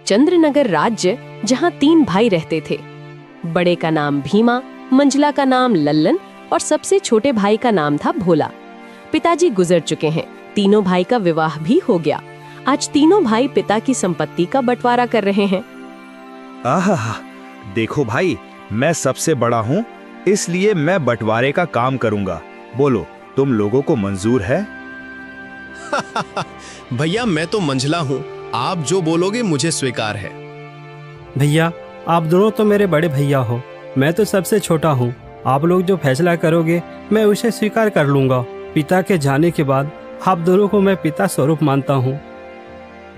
चंद्रनगर राज्य, जहाँ 3 भाई रहते थे। बड़े का नाम भीमा, मंझला का नाम लल्लन और सबसे छोटे भाई का नाम था भोला। पिताजी गुजर चुके हैं, तीनों भाई का विवाह भी हो गया। आज तीनों भाई पिता की संपत्ति का बंटवारा कर रहे हैं। आहा, देखो भाई, मैं सबसे बड़ा हूँ, इसलिए मैं बंटवारे का काम करूँगा। बोलो, तुम लोगों को मंजूर है? भैया, मैं तो मंझला हूँ, आप जो बोलोगे मुझे स्वीकार है। भैया, आप दोनों तो मेरे बड़े भैया हो, मैं तो सबसे छोटा हूँ। आप लोग जो फैसला करोगे मैं उसे स्वीकार कर लूंगा। पिता के जाने के बाद आप दोनों को मैं पिता स्वरूप मानता हूँ।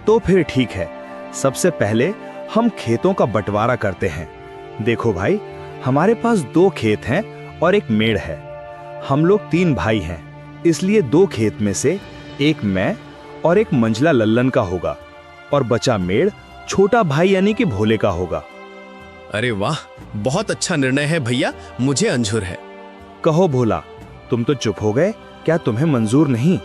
तो फिर ठीक है, सबसे पहले हम खेतों का बंटवारा करते हैं। देखो भाई, हमारे पास 2 खेत हैं और एक मेड़ है। हम लोग 3 भाई हैं, इसलिए 2 खेत में से एक मैं और एक मंझला लल्लन का होगा और बचा मेड़ छोटा भाई यानी कि भोले का होगा। अरे वाह, बहुत अच्छा निर्णय है भैया, मुझे मंजूर है। कहो भोला, तुम तो चुप हो गए, क्या तुम्हें मंजूर नहीं?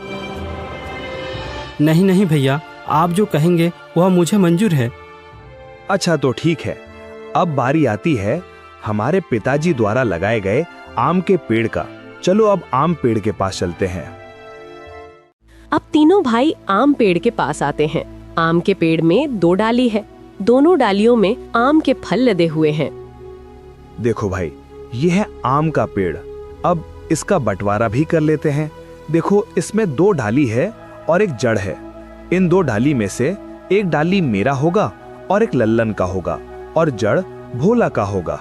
नहीं नहीं भैया, आप जो कहेंगे वह मुझे मंजूर है। अच्छा तो ठीक है, अब बारी आती है हमारे पिताजी द्वारा लगाए गए आम के पेड़ का। चलो अब आम पेड़ के पास चलते हैं। अब तीनों भाई आम पेड़ के पास आते हैं। आम के पेड़ में 2 डाली है, दोनों डालियों में आम के फल लदे हुए हैं। देखो भाई, ये है आम का पेड़। अब इसका बंटवारा भी कर लेते हैं। देखो, इसमें 2 डाली है और एक जड़ है। इन 2 डाली में से एक डाली मेरा होगा और एक लल्लन का होगा और जड़ भोला का होगा।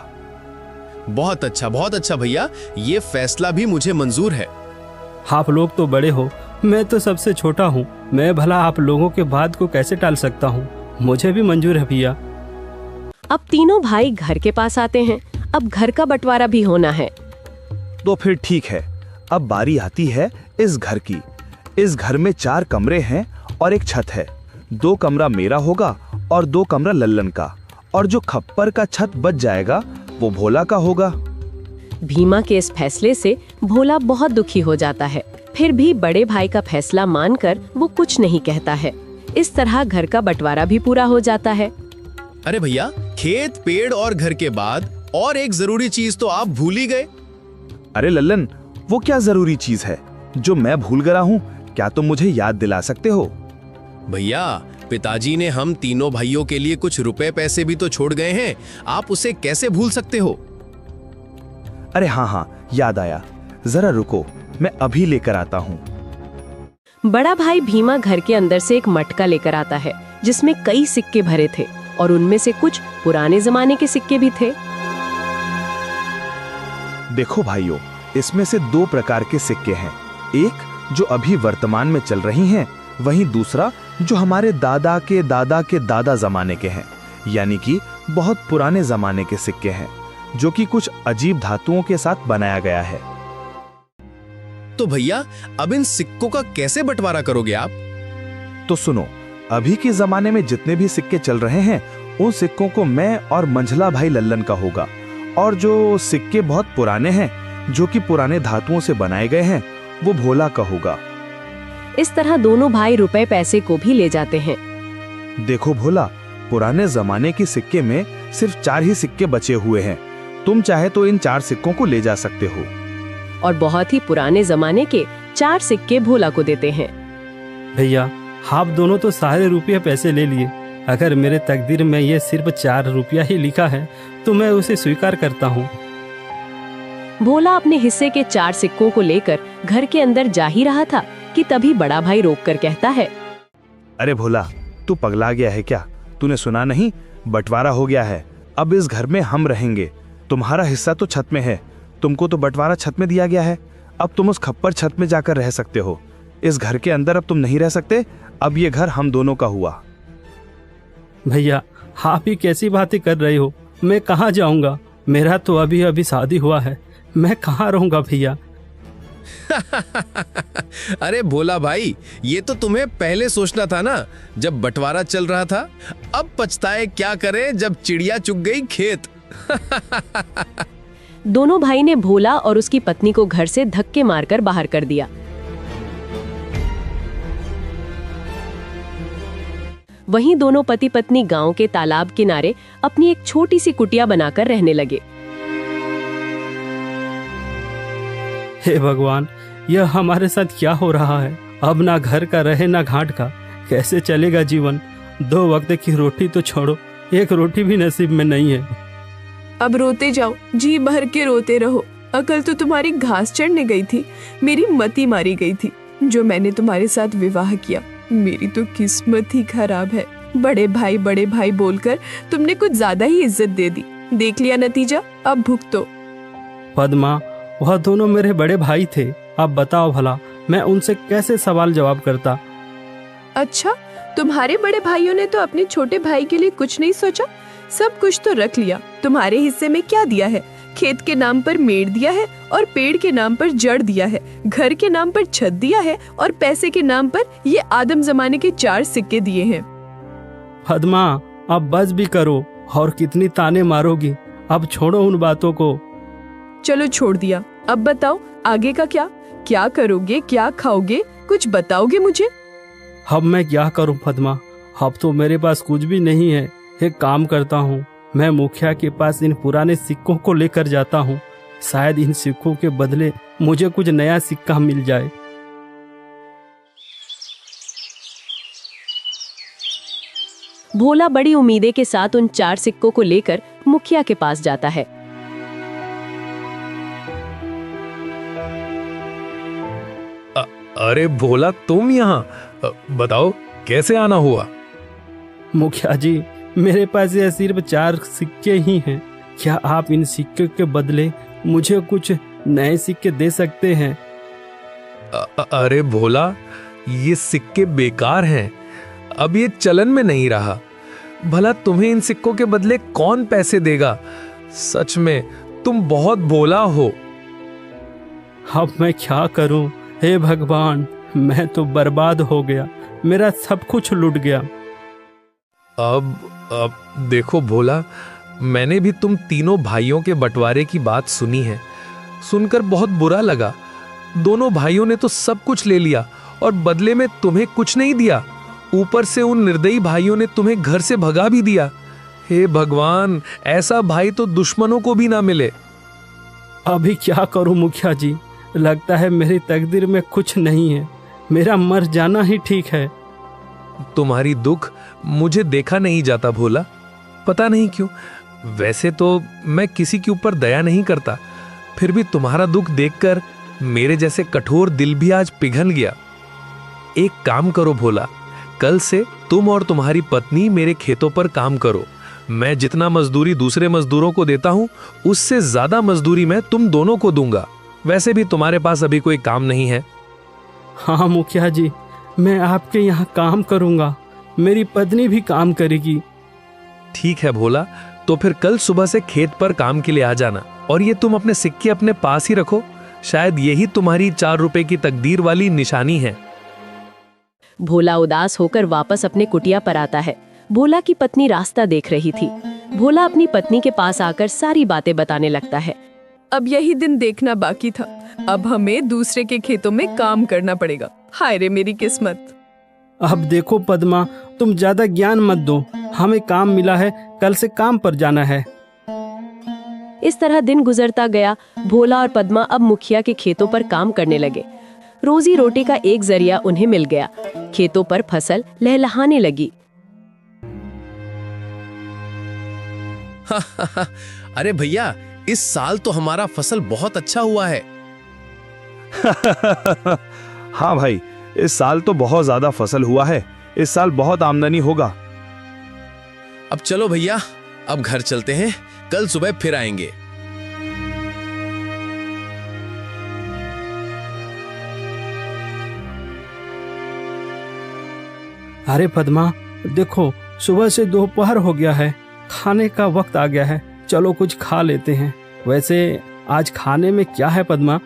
बहुत अच्छा भैया, ये फैसला भी मुझे मंजूर है। आप लोग तो बड़े हो, मैं तो सबसे छोटा हूँ। मैं भला आप लोगों के बात को कैसे टाल सकता हूँ? मुझे भी मंजूर है भैया। अब तीनों भाई घर के पास आते हैं। अब घर का बंटवारा भी होना है। तो फिर ठीक है, अब बारी आती है इस घर की। इस घर में 4 कमरे हैं और एक छत है। 2 कमरा मेरा होगा और 2 कमरा लल्लन का, और जो खप्पर का छत बच जाएगा वो भोला का होगा। भीमा के इस फैसले से भोला बहुत दुखी हो जाता है, फिर भी बड़े भाई का फैसला मानकर वो कुछ नहीं कहता है। इस तरह घर का बंटवारा भी पूरा हो जाता है। अरे भैया, खेत, पेड़ और घर के बाद और एक जरूरी चीज तो आप भूल ही गए। अरे लल्लन, वो क्या जरूरी चीज है जो मैं भूल गया हूँ? क्या तुम मुझे याद दिला सकते हो? भैया, पिताजी ने हम तीनों भाइयों के लिए कुछ रुपए पैसे भी तो छोड़ गए हैं, आप उसे कैसे भूल सकते हो? अरे हाँ, याद आया, जरा रुको, मैं अभी लेकर आता हूँ। बड़ा भाई भीमा घर के अंदर से एक मटका लेकर आता है, जिसमें कई सिक्के भरे थे और उनमें से कुछ पुराने जमाने के सिक्के भी थे। देखो भाइयों, इसमें से 2 प्रकार के सिक्के हैं। एक जो अभी वर्तमान में चल रही हैं, वहीं दूसरा जो हमारे दादा के दादा के दादा जमाने के हैं, यानी कि बहुत पुराने जमाने के सिक्के हैं, जो कि कुछ अजीब धातुओं के साथ बनाया गया है। तो भैया, अब इन सिक्कों का कैसे बंटवारा करोगे आप? तो सुनो, अभी के जमाने में जितने भी सिक्के चल रहे हैं, उन सिक्कों को मैं और मंझला भाई लल्लन का होगा, और जो सिक्के बहुत पुराने हैं, जो कि पुराने धातुओं से बनाए गए हैं, वो भोला का होगा। इस तरह दोनों भाई रुपए पैसे को भी ले जाते हैं। देखो भोला, पुराने जमाने के सिक्के में सिर्फ 4 ही सिक्के बचे हुए हैं। तुम चाहे तो इन 4 सिक्कों को ले जा सकते हो। और बहुत ही पुराने जमाने के 4 सिक्के भोला को देते हैं। भैया, आप दोनों तो सारे रुपये पैसे ले लिए। अगर मेरे तकदीर में ये सिर्फ 4 रुपया ही लिखा है तो मैं उसे स्वीकार करता हूँ। भोला अपने हिस्से के 4 सिक्कों को लेकर घर के अंदर जा ही रहा था कि तभी बड़ा भाई रोककर कहता है, अरे भोला, तू पगला गया है क्या? तूने सुना नहीं? बंटवारा हो गया है। अब इस घर में हम रहेंगे। तुम्हारा हिस्सा तो छत में है, तुमको तो बंटवारा छत में दिया गया है। अब तुम उस खप्पर छत में जाकर रह सकते हो। इस घर के अंदर अब तुम नहीं रह सकते। अब ये घर हम दोनों का हुआ। भैया, आप ही कैसी बातें कर रहे हो? मैं कहाँ जाऊंगा? मेरा तो अभी अभी शादी हुआ है, मैं कहाँ रहूंगा भैया? अरे भोला भाई, ये तो तुम्हें पहले सोचना था ना, जब बंटवारा चल रहा था। अब पछताए क्या करें जब चिड़िया चुग गई खेत। दोनों भाई ने भोला और उसकी पत्नी को घर से धक्के मारकर बाहर कर दिया। वहीं दोनों पति पत्नी गांव के तालाब किनारे अपनी एक छोटी सी कुटिया बनाकर रहने लगे। हे भगवान, यह हमारे साथ क्या हो रहा है? अब ना घर का रहे ना घाट का, कैसे चलेगा जीवन? 2 वक्त की रोटी तो छोड़ो, एक रोटी भी नसीब में नहीं है। अब रोते जाओ, जी भर के रोते रहो। अकल तो तुम्हारी घास चढ़ने गई थी, मेरी मती मारी गई थी जो मैंने तुम्हारे साथ विवाह किया। मेरी तो किस्मत ही खराब है। बड़े भाई बोलकर तुमने कुछ ज्यादा ही इज्जत दे दी। देख लिया नतीजा, अब भुगतो। पद्मा, वह दोनों मेरे बड़े भाई थे। अब बताओ भला, मैं उनसे कैसे सवाल जवाब करता? अच्छा, तुम्हारे बड़े भाइयों ने तो अपने छोटे भाई के लिए कुछ नहीं सोचा? सब कुछ तो रख लिया। तुम्हारे हिस्से में क्या दिया है? खेत के नाम पर मेड़ दिया है और पेड़ के नाम पर जड़ दिया है, घर के नाम पर छत दिया है और पैसे के नाम पर ये आदम जमाने के 4 सिक्के दिए हैं। पद्मा, अब बस भी करो, और कितनी ताने मारोगी? अब छोड़ो उन बातों को। चलो छोड़ दिया, अब बताओ आगे का क्या? क्या करोगे, क्या खाओगे, कुछ बताओगे मुझे? अब मैं क्या करूं पद्मा, अब तो मेरे पास कुछ भी नहीं है। एक काम करता हूँ, मैं मुखिया के पास इन पुराने सिक्कों को लेकर जाता हूँ। शायद इन सिक्कों के बदले मुझे कुछ नया सिक्का मिल जाए। भोला बड़ी उम्मीदें के साथ उन 4 सिक्कों को लेकर मुखिया के पास जाता है। अरे भोला, तुम यहाँ? बताओ कैसे आना हुआ? मुखिया जी, मेरे पास यह सिर्फ 4 सिक्के ही हैं। क्या आप इन सिक्के के बदले मुझे कुछ नए सिक्के दे सकते हैं? अरे भोला, ये सिक्के बेकार हैं, अब ये चलन में नहीं रहा। भला तुम्हें इन सिक्कों के बदले कौन पैसे देगा? सच में तुम बहुत भोला हो। अब मैं क्या करूं? हे भगवान, मैं तो बर्बाद हो गया, मेरा सब कुछ लुट गया। अब देखो भोला, मैंने भी तुम तीनों भाइयों के बंटवारे की बात सुनी है। सुनकर बहुत बुरा लगा। दोनों भाइयों ने तो सब कुछ ले लिया और बदले में तुम्हें कुछ नहीं दिया। ऊपर से उन निर्दयी भाइयों ने तुम्हें घर से भगा भी दिया। हे भगवान, ऐसा भाई तो दुश्मनों को भी ना मिले। अभी क्या करूं मुखिया जी? लगता है मेरी तकदीर में कुछ नहीं है, मेरा मर जाना ही ठीक है। तुम्हारी दुख मुझे देखा नहीं जाता भोला, पता नहीं क्यों। वैसे तो मैं किसी के ऊपर दया नहीं करता, फिर भी तुम्हारा दुख देखकर मेरे जैसे कठोर दिल भी आज पिघल गया। एक काम करो भोला, कल से तुम और तुम्हारी पत्नी मेरे खेतों पर काम करो। मैं जितना मजदूरी दूसरे मजदूरों को देता हूं, उससे ज्यादा मजदूरी मैं तुम दोनों को दूंगा। वैसे भी तुम्हारे पास अभी कोई काम नहीं है। हाँ मुखिया जी, मैं आपके यहाँ काम करूंगा, मेरी पत्नी भी काम करेगी। ठीक है भोला, तो फिर कल सुबह से खेत पर काम के लिए आ जाना। और ये तुम अपने सिक्के अपने पास ही रखो, शायद यही तुम्हारी 4 रुपए की तकदीर वाली निशानी है। भोला उदास होकर वापस अपने कुटिया पर आता है। भोला की पत्नी रास्ता देख रही थी। भोला अपनी पत्नी के पास आकर सारी बातें बताने लगता है। अब यही दिन देखना बाकी था, अब हमें दूसरे के खेतों में काम करना पड़ेगा। हाय रे मेरी किस्मत। अब देखो पद्मा, तुम ज्यादा ज्ञान मत दो, हमें काम मिला है, कल से काम पर जाना है। इस तरह दिन गुजरता गया। भोला और पद्मा अब मुखिया के खेतों पर काम करने लगे। रोजी रोटी का एक जरिया उन्हें मिल गया। खेतों पर फसल लहलहाने लगी। अरे भैया, इस साल तो हमारा फसल बहुत अच्छा हुआ है। हाँ भाई, इस साल तो बहुत ज्यादा फसल हुआ है। इस साल बहुत आमदनी होगा। अब चलो भैया, अब घर चलते हैं, कल सुबह फिर आएंगे। अरे पद्मा, देखो सुबह से दोपहर हो गया है, खाने का वक्त आ गया है, चलो कुछ खा लेते हैं। वैसे आज खाने में क्या है पद्मा?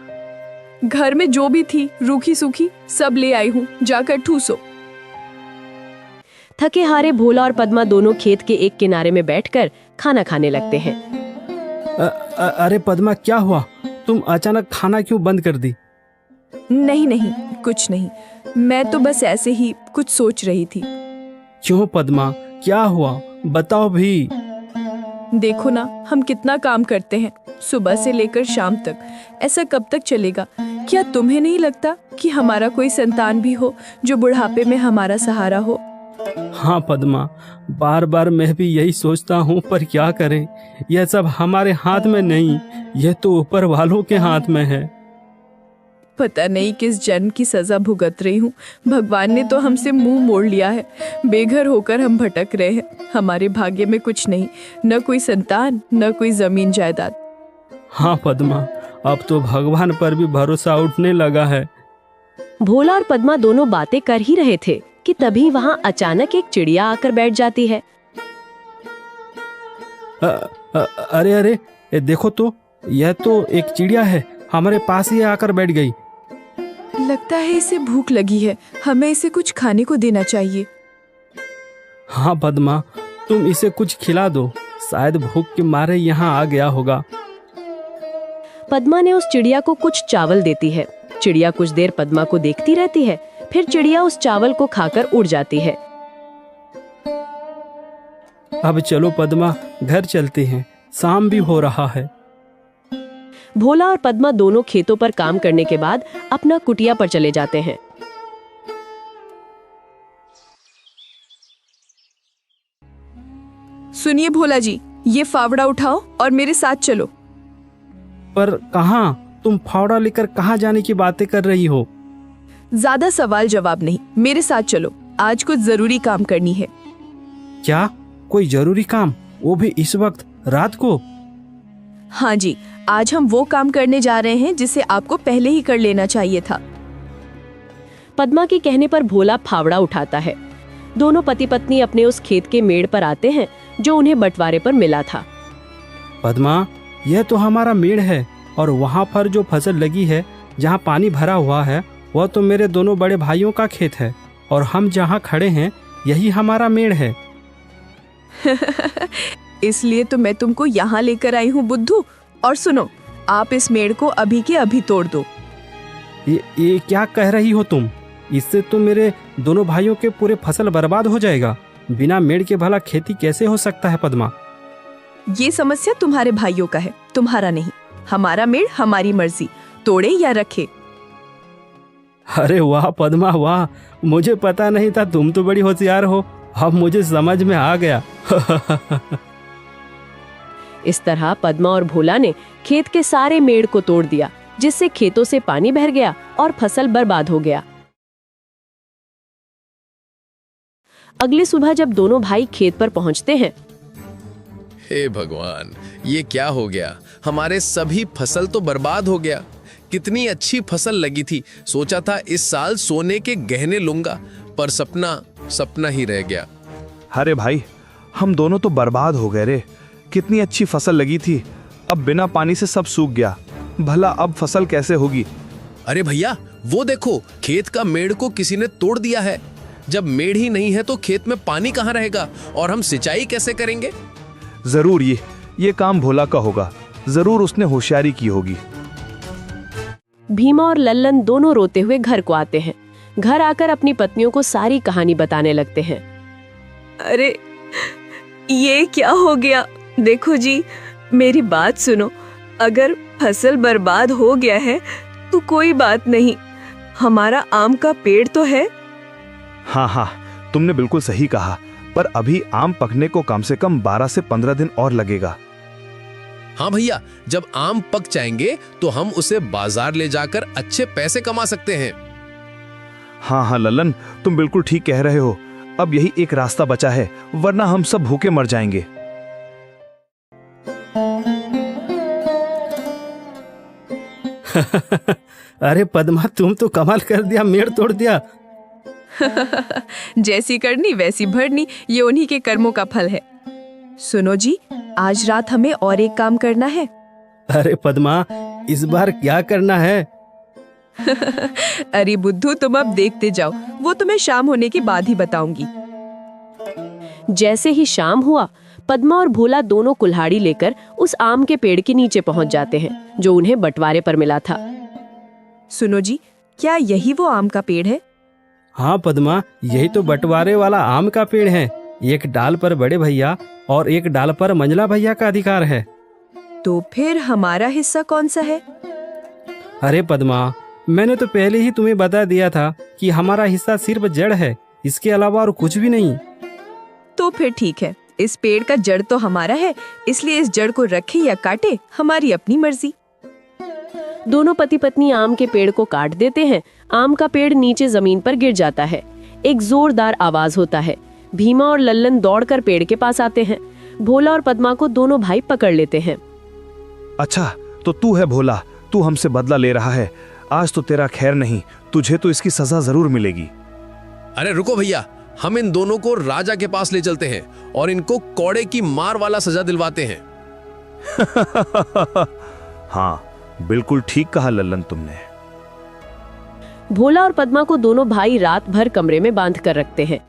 घर में जो भी थी रूखी सूखी सब ले आई हूँ, जाकर ठूसो। थके हारे भोला और पद्मा दोनों खेत के एक किनारे में बैठकर खाना खाने लगते हैं। अरे पद्मा, क्या हुआ? तुम अचानक खाना क्यों बंद कर दी? नहीं नहीं, कुछ नहीं, मैं तो बस ऐसे ही कुछ सोच रही थी। क्यों पद्मा, क्या हुआ, बताओ भी। देखो ना, हम कितना काम करते हैं, सुबह से लेकर शाम तक। ऐसा कब तक चलेगा? क्या तुम्हें नहीं लगता कि हमारा कोई संतान भी हो जो बुढ़ापे में हमारा सहारा हो? हाँ पद्मा, बार बार मैं भी यही सोचता हूँ, पर क्या करें, यह सब हमारे हाथ में नहीं, यह तो ऊपर वालों के हाथ में है। पता नहीं किस जन्म की सजा भुगत रही हूँ। भगवान ने तो हमसे मुंह मोड़ लिया है। बेघर होकर हम भटक रहे हैं। हमारे भाग्य में कुछ नहीं, न कोई संतान, न कोई जमीन जायदाद। हाँ पद्मा, अब तो भगवान पर भी भरोसा उठने लगा है। भोला और पद्मा दोनों बातें कर ही रहे थे कि तभी वहां अचानक एक चिड़िया आकर बैठ जाती है। अरे अरे, देखो तो, यह तो एक चिड़िया है, हमारे पास ही आकर बैठ गई। लगता है इसे भूख लगी है, हमें इसे कुछ खाने को देना चाहिए। हाँ पद्मा, तुम इसे कुछ खिला दो, शायद भूख के मारे यहाँ आ गया होगा। पद्मा ने उस चिड़िया को कुछ चावल देती है। चिड़िया कुछ देर पद्मा को देखती रहती है, फिर चिड़िया उस चावल को खाकर उड़ जाती है। अब चलो पद्मा, घर चलते हैं, शाम भी हो रहा है। भोला और पद्मा दोनों खेतों पर काम करने के बाद अपना कुटिया पर चले जाते हैं। सुनिए भोला जी, ये फावड़ा उठाओ और मेरे साथ चलो। पर कहाँ? तुम फावड़ा लेकर कहाँ जाने की बातें कर रही हो? ज्यादा सवाल जवाब नहीं, मेरे साथ चलो, आज कुछ जरूरी काम करनी है। क्या? कोई जरूरी काम? वो भी इस वक्त, रात को? हाँ जी, आज हम वो काम करने जा रहे हैं जिसे आपको पहले ही कर लेना चाहिए था। पद्मा के कहने पर भोला फावड़ा उठाता है। दोनों पति पत्नी अपने उस खेत के मेड़ पर आते हैं जो उन्हें बंटवारे पर मिला था। पद्मा, यह तो हमारा मेड़ है, और वहाँ पर जो फसल लगी है, जहाँ पानी भरा हुआ है, वह तो मेरे दोनों बड़े भाइयों का खेत है, और हम जहाँ खड़े हैं यही हमारा मेड़ है। इसलिए तो मैं तुमको यहाँ लेकर आई हूँ बुद्धू। और सुनो, आप इस मेड़ को अभी के अभी तोड़ दो। ये क्या कह रही हो तुम? इससे तो मेरे दोनों भाइयों के पूरे फसल बर्बाद हो जाएगा। बिना मेड़ के भला खेती कैसे हो सकता है पद्मा? ये समस्या तुम्हारे भाइयों का है, तुम्हारा नहीं। हमारा मेड़ हमारी मर्जी, तोड़े या रखे। अरे वाह पद्मा वाह, मुझे पता नहीं था, तुम तो बड़ी होशियार हो, अब मुझे समझ में आ गया। इस तरह पद्मा और भोला ने खेत के सारे मेड़ को तोड़ दिया, जिससे खेतों से पानी बह गया और फसल बर्बाद हो गया। अगली सुबह जब दोनों भाई खेत पर पहुंचते हैं, हे भगवान, ये क्या हो गया? हमारे सभी फसल तो बर्बाद हो गया। कितनी अच्छी फसल लगी थी, सोचा था इस साल सोने के गहने लूंगा, पर सपना ही रह गया। अरे भाई, हम दोनों तो बर्बाद हो गए रे। कितनी अच्छी फसल लगी थी, अब बिना पानी से सब सूख गया। भला अब फसल कैसे होगी? अरे भैया, वो देखो, खेत का मेड़ को किसी ने तोड़ दिया है। जब मेड़ ही नहीं है तो खेत में पानी कहाँ रहेगा और हम सिंचाई कैसे करेंगे? जरूर ये काम भोला का होगा, जरूर उसने होशियारी की होगी। भीमा और लल्लन दोनों रोते हुए घर को आते हैं। घर आकर अपनी पत्नियों को सारी कहानी बताने लगते हैं। अरे ये क्या हो गया? देखो जी, मेरी बात सुनो। अगर फसल बर्बाद हो गया है तो कोई बात नहीं, हमारा आम का पेड़ तो है। हाँ, तुमने बिल्कुल सही कहा, पर अभी आम पकने को कम से कम 12 से 15 दिन और लगेगा। हाँ भैया, जब आम पक जाएंगे तो हम उसे बाजार ले जाकर अच्छे पैसे कमा सकते हैं। हाँ लल्लन, तुम बिल्कुल ठीक कह रहे हो। अब यही एक रास्ता बचा है, वरना हम सब भूखे मर जाएंगे। अरे पद्मा, तुम तो कमाल कर दिया, मेड़ तोड़ दिया। जैसी करनी वैसी भरनी, ये उन्हीं के कर्मों का फल है। सुनो जी, आज रात हमें और एक काम करना है। अरे पद्मा, इस बार क्या करना है? अरे बुद्धू, तुम अब देखते जाओ, वो तुम्हें शाम होने के बाद ही बताऊंगी। जैसे ही शाम हुआ, पद्मा और भोला दोनों कुल्हाड़ी लेकर उस आम के पेड़ के नीचे पहुंच जाते हैं जो उन्हें बंटवारे पर मिला था। सुनो जी, क्या यही वो आम का पेड़ है? हाँ पद्मा, यही तो बंटवारे वाला आम का पेड़ है। एक डाल पर बड़े भैया और एक डाल पर मंझला भैया का अधिकार है। तो फिर हमारा हिस्सा कौन सा है? अरे पद्मा, मैंने तो पहले ही तुम्हें बता दिया था कि हमारा हिस्सा सिर्फ जड़ है, इसके अलावा और कुछ भी नहीं। तो फिर ठीक है, इस पेड़ का जड़ तो हमारा है, इसलिए इस जड़ को रखे या काटे हमारी अपनी मर्जी। दोनों पति पत्नी आम के पेड़ को काट देते हैं। आम का पेड़ नीचे जमीन पर गिर जाता है। एक जोरदार आवाज होता है। भीमा और लल्लन दौड़कर पेड़ के पास आते हैं। भोला और पद्मा को दोनों भाई पकड़ लेते हैं। अच्छा, तो तू है भोला, तू हमसे बदला ले रहा है। आज तो तेरा खैर नहीं, तुझे तो इसकी सजा जरूर मिलेगी। अरे रुको भैया, हम इन दोनों को राजा के पास ले चलते हैं और इनको कौड़े की मार वाला सजा दिलवाते हैं। हाँ, बिल्कुल ठीक कहा लल्लन तुमने। भोला और पद्मा को दोनों भाई रात भर कमरे में बांध कर रखते हैं।